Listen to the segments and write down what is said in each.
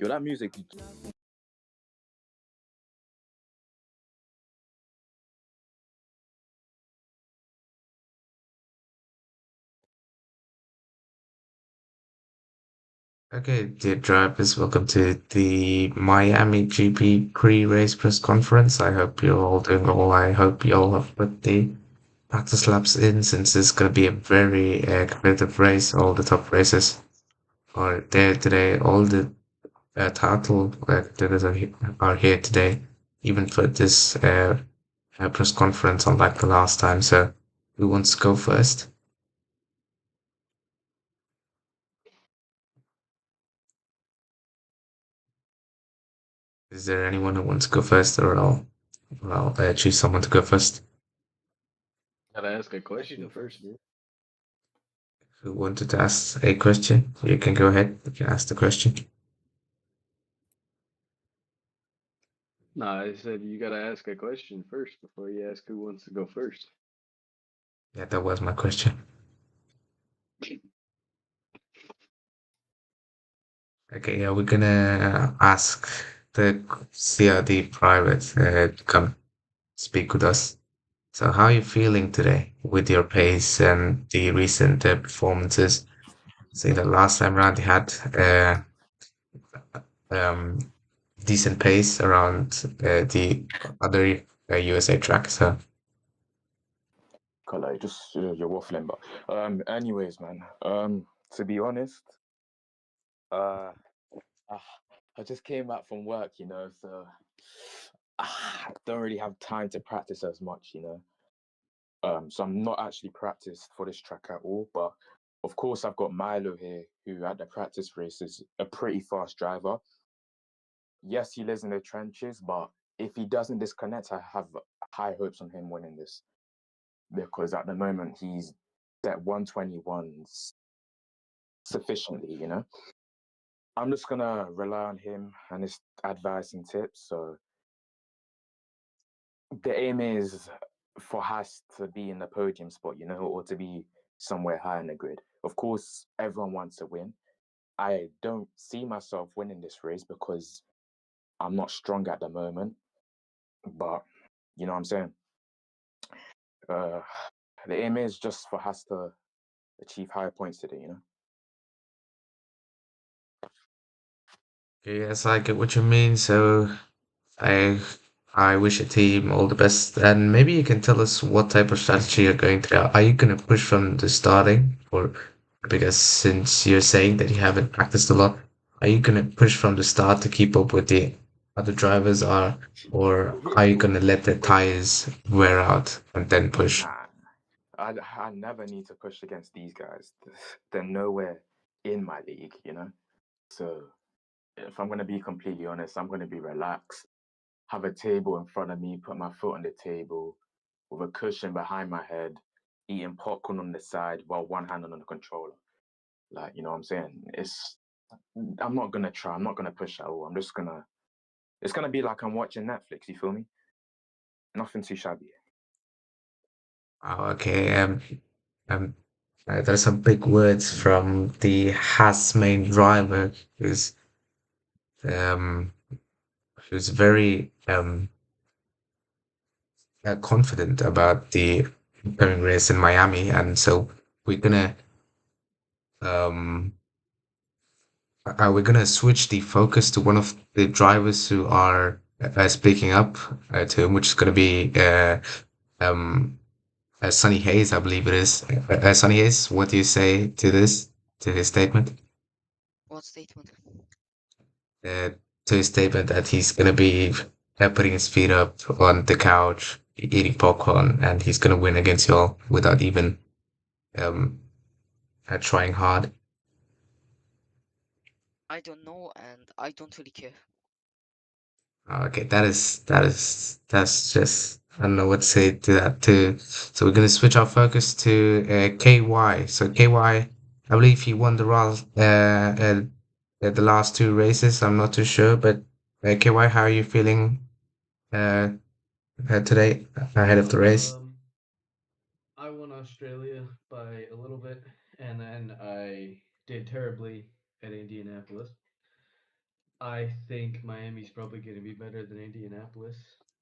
Yo, that music. Okay, dear drivers, welcome to the Miami GP pre-race press conference. I hope you're all doing well. I hope you all have put the practice laps in since it's going to be a very competitive race. All the top races are there today. All the title contenders are here today, even for this press conference, unlike the last time. So, who wants to go first? Is there anyone who wants to go first, or I'll choose someone to go first? Gotta ask a I could go question first, first. bro. Who wanted to ask a question? You can go ahead. You can ask the question. Nah, I said you gotta ask a question first before you ask who wants to go first. Yeah, that was my question. Okay, yeah, we're gonna ask the CRD private to come speak with us. So, how are you feeling today with your pace and the recent performances? Say that last time around you had um, decent pace around the other USA track. So, Like, just you're waffling, but anyways, man. To be honest, uh, ah, I just came back from work, so I don't really have time to practice as much, So I'm not actually practiced for this track at all. But of course, I've got Milo here, who at the practice race is a pretty fast driver. Yes, he lives in the trenches, but if he doesn't disconnect, I have high hopes on him winning this because at the moment he's at 121 sufficiently. I'm just gonna rely on him and his advice and tips. So the aim is for Haas to be in the podium spot, or to be somewhere high in the grid. Of course, everyone wants to win. I don't see myself winning this race because I'm not strong at the moment. But you know what I'm saying? Uh, the aim is just for Haas to achieve higher points today. yes, I get what you mean. So, I I wish your team all the best. And maybe you can tell us what type of strategy you're going to. Are you going to push from the starting, or because since you're saying that you haven't practiced a lot, are you going to push from the start to keep up with the other drivers are, or are you going to let the tires wear out and then push? Nah, I never need to push against these guys. They're nowhere in my league. So if I'm gonna be completely honest, I'm gonna be relaxed, have a table in front of me, put my foot on the table with a cushion behind my head, eating popcorn on the side while one hand on the controller. Like, you know what I'm saying? I'm not gonna try, I'm not gonna push at all. It's gonna be like I'm watching Netflix, you feel me? Nothing too shabby. Oh, okay. Um, there's some big words from the Haas main driver um, who's very confident about the upcoming race in Miami, and so we're gonna um, we're gonna switch the focus to one of the drivers who are speaking up to him, which is gonna be um, Sonny Hayes, I believe it is. Sonny Hayes, what do you say to this, to his statement? What statement? Uh, to his statement that he's gonna be putting his feet up on the couch, eating popcorn, and he's gonna win against y'all without even um, trying hard. I don't know, and I don't really care. Okay, that's just I don't know what to say to that too. So we're gonna switch our focus to KY. So KY, I believe he won the the last two races. I'm not too sure, but KY, how are you feeling uh, today ahead of the Well, race? I won Australia by a little bit, and then I did terribly at Indianapolis. I think Miami's probably going to be better than Indianapolis.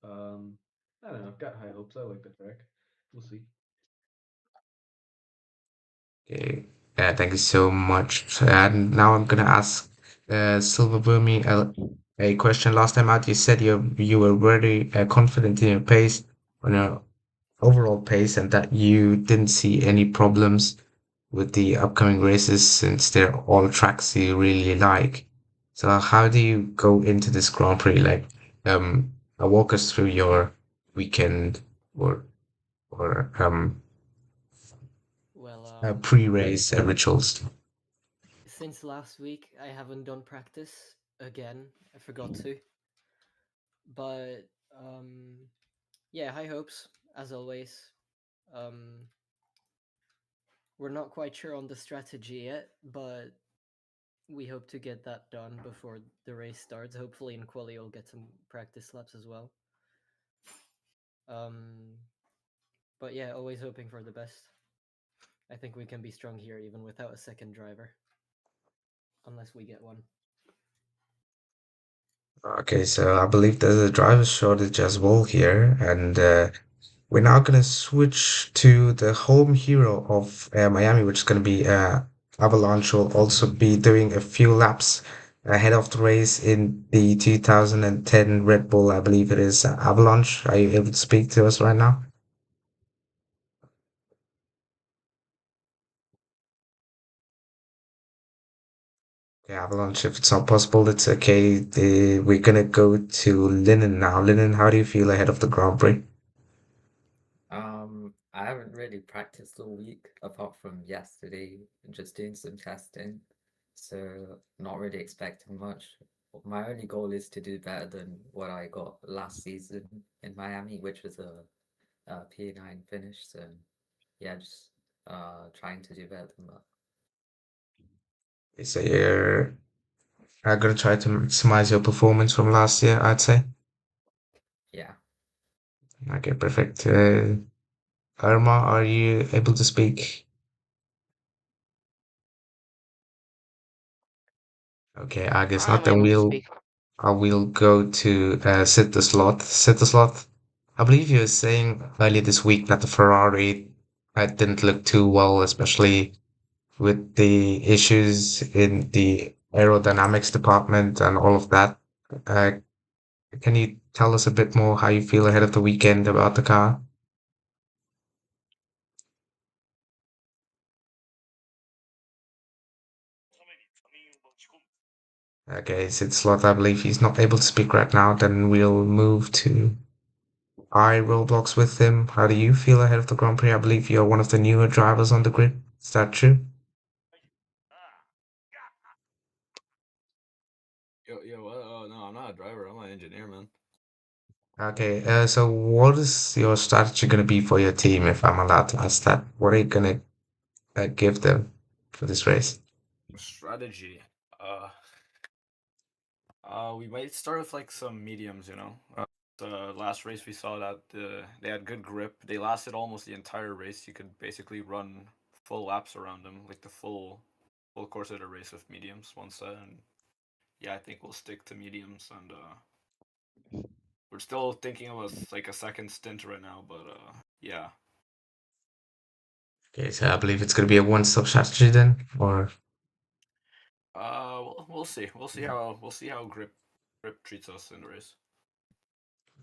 I don't know. I've got high hopes. I like the track. We'll see. Okay, thank you so much. And now I'm gonna ask Silver Boomy a question. Last time out, you said you were very confident in your pace, on your overall pace, and that you didn't see any problems with the upcoming races since they're all tracks you really like. So how do you go into this Grand Prix? Like, walk us through your weekend or or Well, pre-race rituals. since last week, I haven't done practice again. I forgot to. But yeah, high hopes as always. Um, we're not quite sure on the strategy yet, but we hope to get that done before the race starts. Hopefully, in quali, we'll get some practice laps as well. But yeah, always hoping for the best. I think we can be strong here even without a second driver, unless we get one. Okay, so I believe there's a driver shortage as well here, and we're now gonna switch to the home hero of Miami, which is gonna be Avalanche. Will also be doing a few laps ahead of the race in the 2010 Red Bull, I believe it is. Avalanche, are you able to speak to us right now? Okay, Avalanche, if it's not possible, it's okay. We're gonna go to Linen now. Linen, how do you feel ahead of the Grand Prix? I haven't really practiced all week apart from yesterday, just doing some testing. So not really expecting much. My only goal is to do better than what I got last season in Miami, which was a P9 finish. So yeah, just trying to do better than that. Okay, so you're gonna try to maximize your performance from last year, I'd say. Yeah. Okay, perfect. Irma, are you able to speak? Okay, I guess not. I'm Then able to speak. I will go to Sid the Slot. Sid the Slot, I believe you were saying earlier this week that the Ferrari didn't look too well, especially with the issues in the aerodynamics department and all of that. Uh, can you tell us a bit more how you feel ahead of the weekend about the car? Okay, Sid Slot, I believe he's not able to speak right now. Then we'll move to Roblox with him. How do you feel ahead of the Grand Prix? I believe you're one of the newer drivers on the grid. Is that true? No, I'm not a driver. I'm an engineer, man. Okay, so what is your strategy going to be for your team, if I'm allowed to ask that? What are you going to give them for this race? Strategy. We might start with like some mediums, you know. The last race we saw that they had good grip. They lasted almost the entire race. You could basically run full laps around them, like the full course of the race with mediums one set. And yeah, I think we'll stick to mediums. And we're still thinking of like a second stint right now, but yeah. Okay, so I believe it's going to be a one-stop strategy then, or We'll see. We'll see how grip treats us in the race.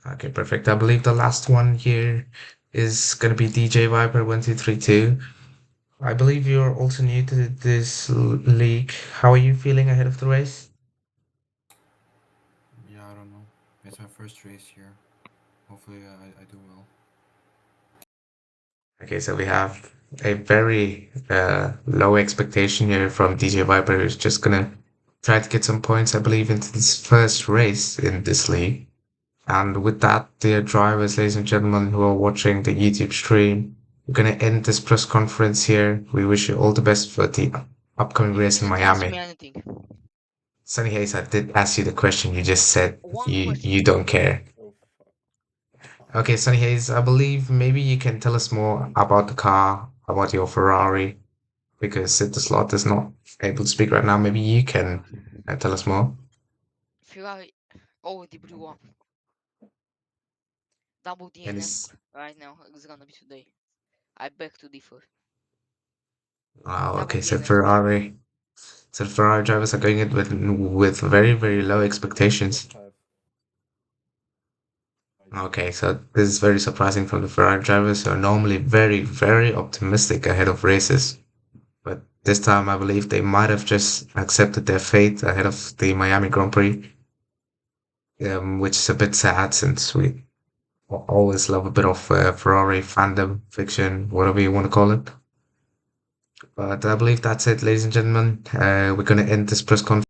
okay, perfect. I believe the last one here is going to be DJ Viper 1232. I believe you're also new to this league. How are you feeling ahead of the race? Yeah, I don't know. It's my first race here. Hopefully, I do well. Okay, so we have a very low expectation here from DJ Viper, who's just gonna try to get some points, I believe, into this first race in this league. And with that, dear drivers, ladies and gentlemen who are watching the YouTube stream, we're gonna end this press conference here. We wish you all the best for the upcoming You race in didn't ask me Miami. anything. Sunny Hayes, I did ask you the question. You just said One you question. don't care. Okay, Sunny Hayes, I believe maybe you can tell us more about the car, about your Ferrari, because Sid the Slot is not able to speak right now. Maybe you can tell us more. Ferrari already blew up. Double And DNF it's right now. It's gonna be today. I beg to differ. wow. Okay, Double so DNF. Ferrari. So the Ferrari drivers are going in with very, very low expectations. Okay, so this is very surprising from the Ferrari drivers who are normally very, very optimistic ahead of races. But this time I believe they might have just accepted their fate ahead of the Miami Grand Prix, which is a bit sad since we always love a bit of Ferrari fandom, fiction, whatever you want to call it. But I believe that's it, ladies and gentlemen. We're going to end this press conference.